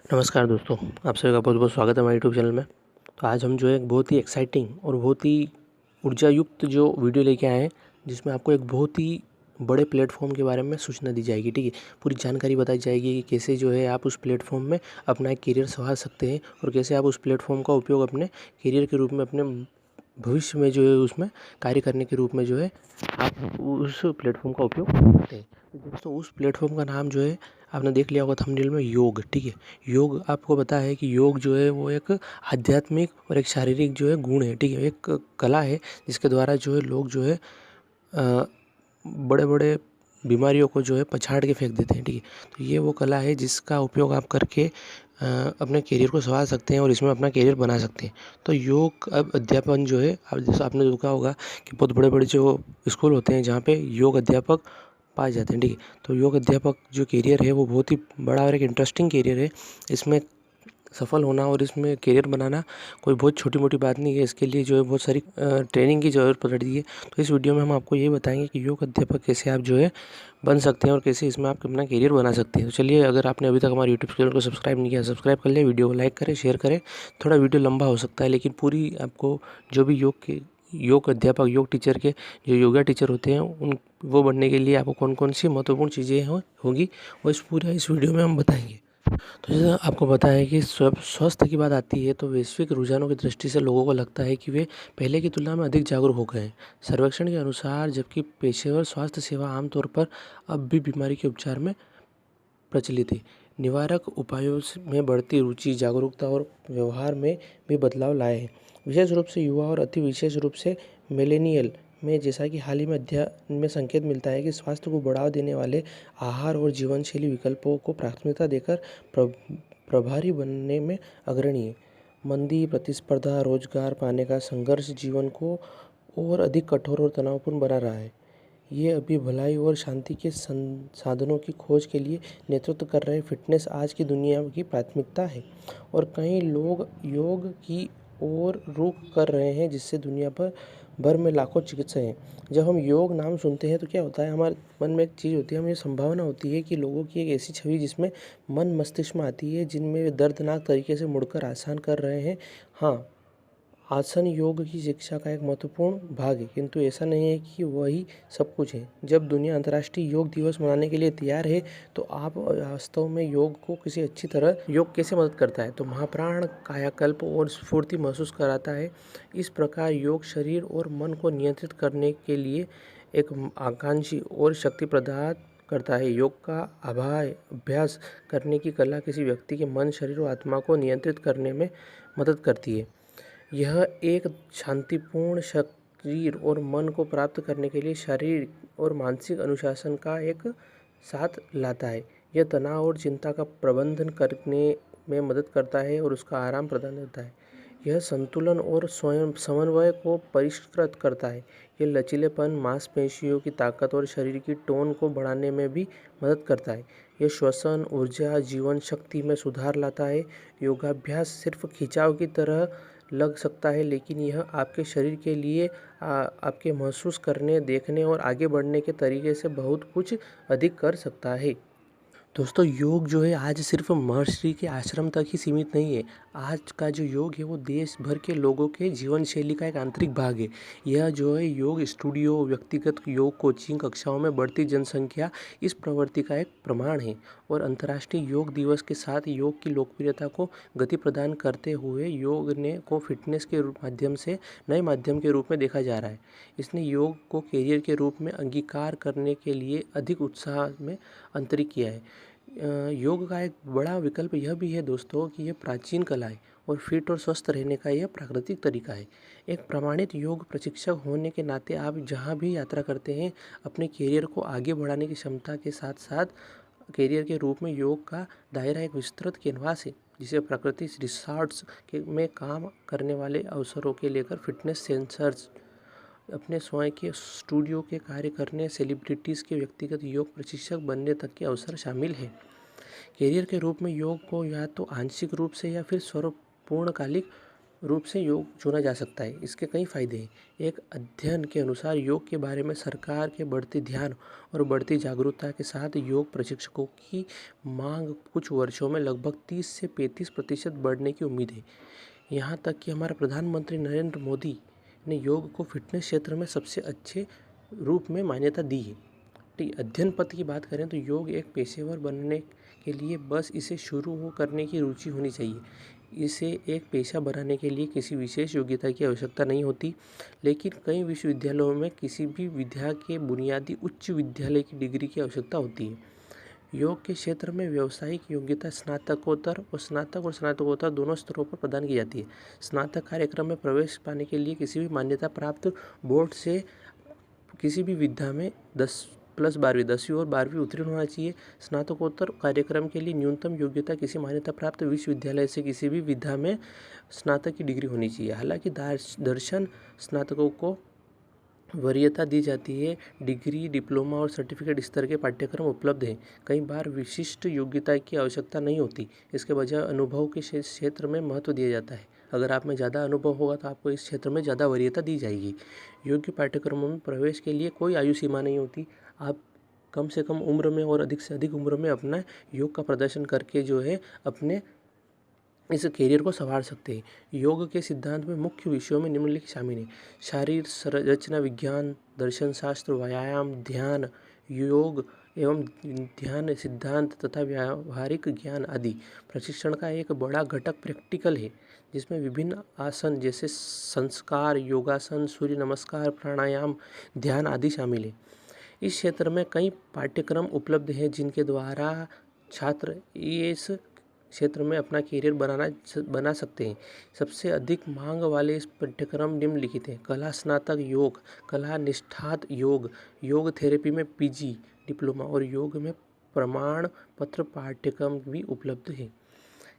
नमस्कार दोस्तों, आप सभी का बहुत बहुत स्वागत है हमारे यूट्यूब चैनल में। तो आज हम जो है एक बहुत ही एक्साइटिंग और बहुत ही ऊर्जा युक्त जो वीडियो लेके आए हैं, जिसमें आपको एक बहुत ही बड़े प्लेटफॉर्म के बारे में सूचना दी जाएगी। ठीक है, पूरी जानकारी बताई जाएगी कि कैसे जो है आप उस प्लेटफॉर्म में अपना एक करियर संवार सकते हैं और कैसे आप उस प्लेटफॉर्म का उपयोग अपने करियर के रूप में अपने भविष्य में जो है उसमें कार्य करने के रूप में जो है आप उस प्लेटफॉर्म का उपयोग कर सकते हैं। तो दोस्तों, उस प्लेटफॉर्म का नाम जो है आपने देख लिया होगा थंबनेल में, योग। ठीक है, योग आपको पता है कि योग जो है वो एक आध्यात्मिक और एक शारीरिक जो है गुण है। ठीक है, एक कला है जिसके द्वारा जो है लोग जो है बड़े बड़े बीमारियों को जो है पछाड़ के फेंक देते हैं। ठीक है, तो ये वो कला है जिसका उपयोग आप करके अपने करियर को संवार सकते हैं और इसमें अपना करियर बना सकते हैं। तो योग अब अध्यापन जो है, अब जैसे आपने देखा होगा कि बहुत बड़े बड़े जो स्कूल होते हैं जहाँ पे योग अध्यापक पाए जाते हैं। ठीक है, तो योग अध्यापक जो करियर है वो बहुत ही बड़ा और एक इंटरेस्टिंग करियर है। इसमें सफल होना और इसमें करियर बनाना कोई बहुत छोटी मोटी बात नहीं है। इसके लिए जो है बहुत सारी ट्रेनिंग की ज़रूरत पड़ती है। तो इस वीडियो में हम आपको ये बताएंगे कि योग अध्यापक कैसे आप जो है बन सकते हैं और कैसे इसमें आप अपना करियर बना सकते हैं। तो चलिए, अगर आपने अभी तक हमारे यूट्यूब चैनल को सब्सक्राइब नहीं किया, सब्सक्राइब कर लें, वीडियो को लाइक करें, शेयर करें। थोड़ा वीडियो लंबा हो सकता है, लेकिन पूरी आपको जो भी योग अध्यापक, योग टीचर के जो योगा टीचर होते हैं उन वो बनने के लिए आपको कौन कौन सी महत्वपूर्ण चीज़ें होंगी वो इस वीडियो में हम बताएंगे। तो जैसा आपको पता है कि स्वास्थ्य की बात आती है तो वैश्विक रुझानों की दृष्टि से लोगों को लगता है कि वे पहले की तुलना में अधिक जागरूक हो गए हैं। सर्वेक्षण के अनुसार जबकि पेशेवर स्वास्थ्य सेवा आमतौर पर अब भी बीमारी के उपचार में प्रचलित है, निवारक उपायों में बढ़ती रुचि, जागरूकता और व्यवहार में भी बदलाव लाए हैं। विशेष रूप से युवा और अति विशेष रूप से मिलेनियल में, जैसा कि हाल ही में अध्ययन में संकेत मिलता है कि स्वास्थ्य को बढ़ावा देने वाले आहार और जीवन शैली विकल्पों को प्राथमिकता देकर प्रभारी बनने में अग्रणी है। मंदी, प्रतिस्पर्धा, रोजगार पाने का संघर्ष जीवन को और अधिक कठोर और तनावपूर्ण बना रहा है। ये अभी भलाई और शांति के साधनों की खोज के लिए नेतृत्व कर रहे फिटनेस आज की दुनिया की प्राथमिकता है और कई लोग योग की ओर रुख कर रहे हैं, जिससे दुनिया भर में लाखों चिकित्सक हैं। जब हम योग नाम सुनते हैं तो क्या होता है, हमारे मन में एक चीज़ होती है, हमें संभावना होती है कि लोगों की एक ऐसी छवि जिसमें मन मस्तिष्क में आती है, जिनमें वे दर्दनाक तरीके से मुड़कर आसान कर रहे हैं। हाँ, आसन योग की शिक्षा का एक महत्वपूर्ण भाग है, किंतु ऐसा नहीं है कि वही सब कुछ है। जब दुनिया अंतर्राष्ट्रीय योग दिवस मनाने के लिए तैयार है, तो आप वास्तव में योग को किसी अच्छी तरह योग कैसे मदद करता है, तो महाप्राण, कायाकल्प और स्फूर्ति महसूस कराता है। इस प्रकार योग शरीर और मन को नियंत्रित करने के लिए एक आकांक्षी और शक्ति प्रदान करता है। योग का अभ्यास करने की कला किसी व्यक्ति के मन, शरीर और आत्मा को नियंत्रित करने में मदद करती है। यह एक शांतिपूर्ण शरीर और मन को प्राप्त करने के लिए शारीरिक और मानसिक अनुशासन का एक साथ लाता है। यह तनाव और चिंता का प्रबंधन करने में मदद करता है और उसका आराम प्रदान करता है। यह संतुलन और स्वयं समन्वय को परिष्कृत करता है। यह लचीलेपन, मांसपेशियों की ताकत और शरीर की टोन को बढ़ाने में भी मदद करता है। यह श्वसन, ऊर्जा, जीवन शक्ति में सुधार लाता है। योगाभ्यास सिर्फ खिंचाव की तरह लग सकता है, लेकिन यह आपके शरीर के लिए आपके महसूस करने, देखने और आगे बढ़ने के तरीके से बहुत कुछ अधिक कर सकता है। दोस्तों, योग जो है आज सिर्फ महर्षि के आश्रम तक ही सीमित नहीं है। आज का जो योग है वो देश भर के लोगों के जीवन शैली का एक आंतरिक भाग है। यह जो है योग स्टूडियो, व्यक्तिगत योग कोचिंग कक्षाओं में बढ़ती जनसंख्या इस प्रवृत्ति का एक प्रमाण है। और अंतर्राष्ट्रीय योग दिवस के साथ योग की लोकप्रियता को गति प्रदान करते हुए योग ने को फिटनेस के माध्यम से नए माध्यम के रूप में देखा जा रहा है। इसने योग को करियर के रूप में अंगीकार करने के लिए अधिक उत्साह में अंतरित किया है। योग का एक बड़ा विकल्प यह भी है दोस्तों कि यह प्राचीन कला है और फिट और स्वस्थ रहने का यह प्राकृतिक तरीका है। एक प्रमाणित योग प्रशिक्षक होने के नाते आप जहाँ भी यात्रा करते हैं, अपने करियर को आगे बढ़ाने की क्षमता के साथ साथ करियर के रूप में योग का दायरा एक विस्तृत कैनवास है, जिसे प्रकृति रिसॉर्ट्स में काम करने वाले अवसरों के लेकर फिटनेस सेंसर्स, अपने स्वयं के स्टूडियो के कार्य करने, सेलिब्रिटीज़ के व्यक्तिगत योग प्रशिक्षक बनने तक के अवसर शामिल हैं। करियर के रूप में योग को या तो आंशिक रूप से या फिर पूर्णकालिक रूप से योग चुना जा सकता है। इसके कई फायदे हैं। एक अध्ययन के अनुसार योग के बारे में सरकार के बढ़ते ध्यान और बढ़ती जागरूकता के साथ योग प्रशिक्षकों की मांग कुछ वर्षों में लगभग 30 से 35% बढ़ने की उम्मीद है। यहाँ तक कि हमारा प्रधानमंत्री नरेंद्र मोदी ने योग को फिटनेस क्षेत्र में सबसे अच्छे रूप में मान्यता दी है। ठीक, अध्ययन पत्र की बात करें तो योग एक पेशेवर बनने के लिए बस इसे शुरू करने की रुचि होनी चाहिए। इसे एक पेशा बनाने के लिए किसी विशेष योग्यता की आवश्यकता नहीं होती, लेकिन कई विश्वविद्यालयों में किसी भी विधा के बुनियादी उच्च विद्यालय की डिग्री की आवश्यकता होती है। योग के क्षेत्र में व्यावसायिक योग्यता स्नातकोत्तर और स्नातकोत्तर दोनों स्तरों पर प्रदान की जाती है। स्नातक कार्यक्रम में प्रवेश पाने के लिए किसी भी मान्यता प्राप्त बोर्ड से किसी भी विधा में 10+12 और 12वीं उत्तीर्ण होना चाहिए। स्नातकोत्तर कार्यक्रम के लिए न्यूनतम योग्यता किसी मान्यता प्राप्त विश्वविद्यालय से किसी भी विधा में स्नातक की डिग्री होनी चाहिए। हालांकि दर्शन स्नातकों को वरीयता दी जाती है। डिग्री, डिप्लोमा और सर्टिफिकेट स्तर के पाठ्यक्रम उपलब्ध हैं। कई बार विशिष्ट योग्यता की आवश्यकता नहीं होती, इसके बजाय अनुभव के क्षेत्र में महत्व दिया जाता है। अगर आप में ज़्यादा अनुभव होगा तो आपको इस क्षेत्र में ज़्यादा वरीयता दी जाएगी। योग्य पाठ्यक्रमों में प्रवेश के लिए कोई आयु सीमा नहीं होती। आप कम से कम उम्र में और अधिक से अधिक उम्र में अपना योग का प्रदर्शन करके जो है अपने इस करियर को संवार सकते हैं। योग के सिद्धांत में मुख्य विषयों में निम्नलिखित शामिल हैं: शारीर संरचना विज्ञान, दर्शन शास्त्र, व्यायाम, ध्यान, योग एवं ध्यान सिद्धांत तथा व्यावहारिक ज्ञान आदि। प्रशिक्षण का एक बड़ा घटक प्रैक्टिकल है, जिसमें विभिन्न आसन जैसे संस्कार, योगासन, सूर्य नमस्कार, प्राणायाम, ध्यान आदि शामिल है। इस क्षेत्र में कई पाठ्यक्रम उपलब्ध हैं जिनके द्वारा छात्र इस क्षेत्र में अपना करियर बना सकते हैं। सबसे अधिक मांग वाले इस पाठ्यक्रम निम्नलिखित हैं: कला स्नातक योग, कला निष्ठात योग, योग थेरेपी में पीजी डिप्लोमा और योग में प्रमाण पत्र पाठ्यक्रम भी उपलब्ध हैं।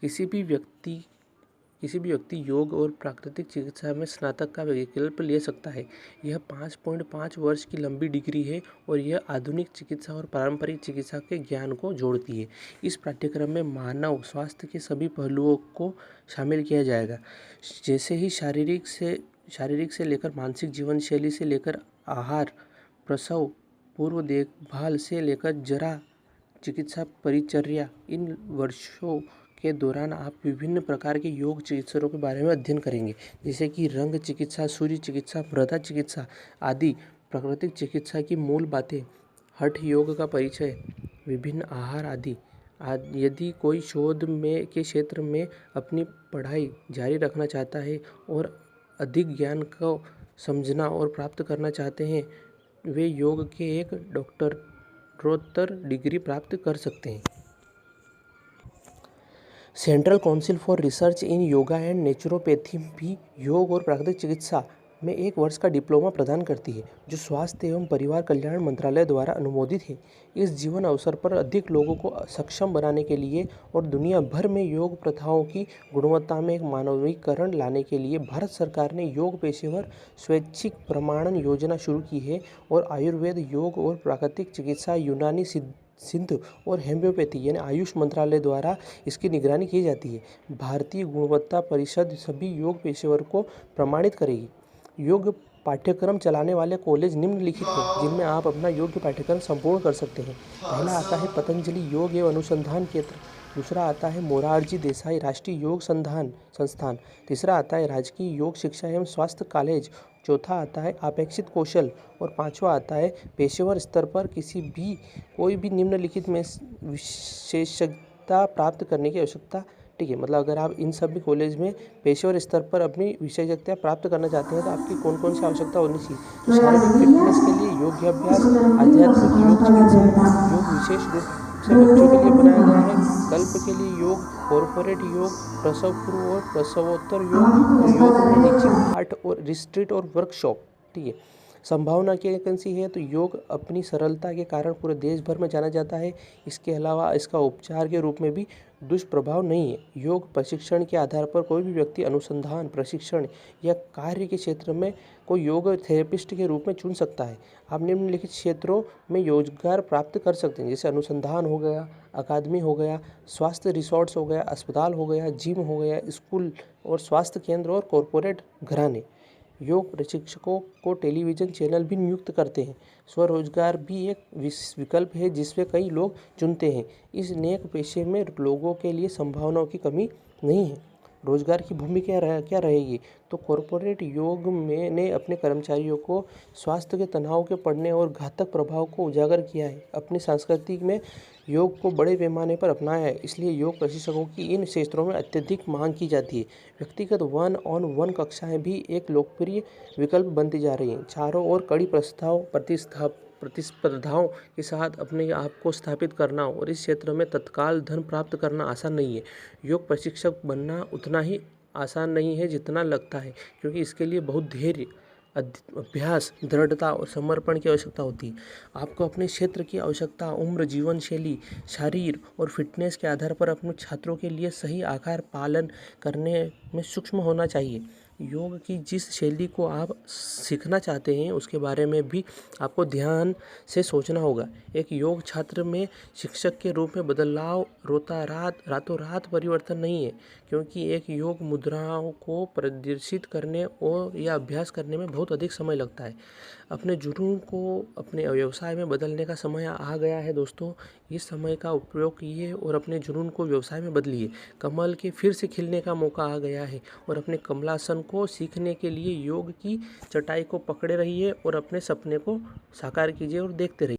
किसी भी व्यक्ति योग और प्राकृतिक चिकित्सा में स्नातक का विकल्प ले सकता है। यह 5.5 वर्ष की लंबी डिग्री है और यह आधुनिक चिकित्सा और पारंपरिक चिकित्सा के ज्ञान को जोड़ती है। इस पाठ्यक्रम में मानव स्वास्थ्य के सभी पहलुओं को शामिल किया जाएगा, जैसे ही शारीरिक से लेकर मानसिक, जीवन शैली से लेकर आहार, प्रसव पूर्व देखभाल से लेकर जरा चिकित्सा परिचर्या। इन वर्षों के दौरान आप विभिन्न प्रकार के योग चिकित्सकों के बारे में अध्ययन करेंगे, जैसे कि रंग चिकित्सा, सूर्य चिकित्सा, मृदा चिकित्सा आदि, प्राकृतिक चिकित्सा की मूल बातें, हठ योग का परिचय, विभिन्न आहार आदि। यदि कोई शोध के क्षेत्र में अपनी पढ़ाई जारी रखना चाहता है और अधिक ज्ञान को समझना और प्राप्त करना चाहते हैं, वे योग के एक डॉक्टरोत्तर डिग्री प्राप्त कर सकते हैं। Central council for research in yoga and naturopathy भी योग और प्राकृतिक चिकित्सा में 1 वर्ष का डिप्लोमा प्रदान करती है, जो स्वास्थ्य एवं परिवार कल्याण मंत्रालय द्वारा अनुमोदित है। इस जीवन अवसर पर अधिक लोगों को सक्षम बनाने के लिए और दुनिया भर में योग प्रथाओं की गुणवत्ता में एक मानवीकरण लाने के लिए भारत सरकार ने योग पेशेवर स्वैच्छिक प्रमाणन योजना शुरू की है और आयुर्वेद, योग और प्राकृतिक चिकित्सा, यूनानी सिद्ध और होम्योपैथी यानी आयुष मंत्रालय द्वारा इसकी निगरानी की जाती है। भारतीय गुणवत्ता परिषद सभी योग पेशेवर को प्रमाणित करेगी। योग पाठ्यक्रम चलाने वाले कॉलेज निम्नलिखित हैं, जिनमें आप अपना योग पाठ्यक्रम संपूर्ण कर सकते हैं। पहला आता है पतंजलि योग एवं अनुसंधान केंद्र, दूसरा आता है मोरारजी देसाई राष्ट्रीय योग संस्थान, तीसरा आता है राजकीय योग शिक्षा एवं स्वास्थ्य कॉलेज, चौथा आता है अपेक्षित कौशल और पांचवा आता है पेशेवर स्तर पर कोई भी निम्नलिखित में विशेषज्ञता प्राप्त करने की आवश्यकता। ठीक है, मतलब अगर आप इन सभी कॉलेज में पेशेवर स्तर पर अपनी विशेषज्ञता प्राप्त करना चाहते हैं तो आपकी कौन कौन सी आवश्यकता होनी चाहिए। तो शारीरिक फिटनेस के लिए योगाभ्यास, आध्यात्मिक योग चिकित्सा, योग विशेष रूप से बच्चों के लिए बनाया गया है, कल्प के लिए योग, कॉर्पोरेट योग, प्रसव पूर्व और प्रसवोत्तर योग, योग में निश्चित पाठ और रिट्रीट और वर्कशॉप। ठीक है, संभावना की वैकेंसी है तो योग अपनी सरलता के कारण पूरे देश भर में जाना जाता है। इसके अलावा इसका उपचार के रूप में भी दुष्प्रभाव नहीं है। योग प्रशिक्षण के आधार पर कोई भी व्यक्ति अनुसंधान, प्रशिक्षण या कार्य के क्षेत्र में कोई योग थेरेपिस्ट के रूप में चुन सकता है। आप निम्नलिखित क्षेत्रों में रोजगार प्राप्त कर सकते हैं, जैसे अनुसंधान हो गया, अकादमी हो गया, स्वास्थ्य रिसोर्ट्स हो गया, अस्पताल हो गया, जिम हो गया, स्कूल और स्वास्थ्य केंद्र और कॉरपोरेट घराने। योग प्रशिक्षकों को टेलीविज़न चैनल भी नियुक्त करते हैं। स्वरोजगार भी एक विकल्प है जिसमें कई लोग चुनते हैं। इस नेक पेशे में लोगों के लिए संभावनाओं की कमी नहीं है। रोजगार की भूमिका क्या रहेगी? तो कॉरपोरेट योग में ने अपने कर्मचारियों को स्वास्थ्य के तनाव के पड़ने और घातक प्रभाव को उजागर किया है। अपनी संस्कृति में योग को बड़े पैमाने पर अपनाया है, इसलिए योग प्रशिक्षकों की इन क्षेत्रों में अत्यधिक मांग की जाती है। व्यक्तिगत वन-ऑन-वन कक्षाएं भी एक लोकप्रिय विकल्प बनती जा रही हैं। चारों ओर कड़ी प्रतिस्पर्धाओं के साथ अपने आप को स्थापित करना और इस क्षेत्र में तत्काल धन प्राप्त करना आसान नहीं है। योग प्रशिक्षक बनना उतना ही आसान नहीं है जितना लगता है, क्योंकि इसके लिए बहुत धैर्य, अभ्यास, दृढ़ता और समर्पण की आवश्यकता होती है। आपको अपने क्षेत्र की आवश्यकता, उम्र, जीवन शैली, शरीर और फिटनेस के आधार पर अपने छात्रों के लिए सही आकार पालन करने में सूक्ष्म होना चाहिए। योग की जिस शैली को आप सीखना चाहते हैं उसके बारे में भी आपको ध्यान से सोचना होगा। एक योग छात्र में शिक्षक के रूप में बदलाव रातों रात परिवर्तन नहीं है, क्योंकि एक योग मुद्राओं को प्रदर्शित करने और या अभ्यास करने में बहुत अधिक समय लगता है। अपने जुनून को अपने व्यवसाय में बदलने का समय आ गया है दोस्तों। इस समय का उपयोग कीजिए और अपने जुनून को व्यवसाय में बदलिए। कमल के फिर से खिलने का मौका आ गया है और अपने कमलासन को सीखने के लिए योग की चटाई को पकड़े रहिए और अपने सपने को साकार कीजिए और देखते रहिए।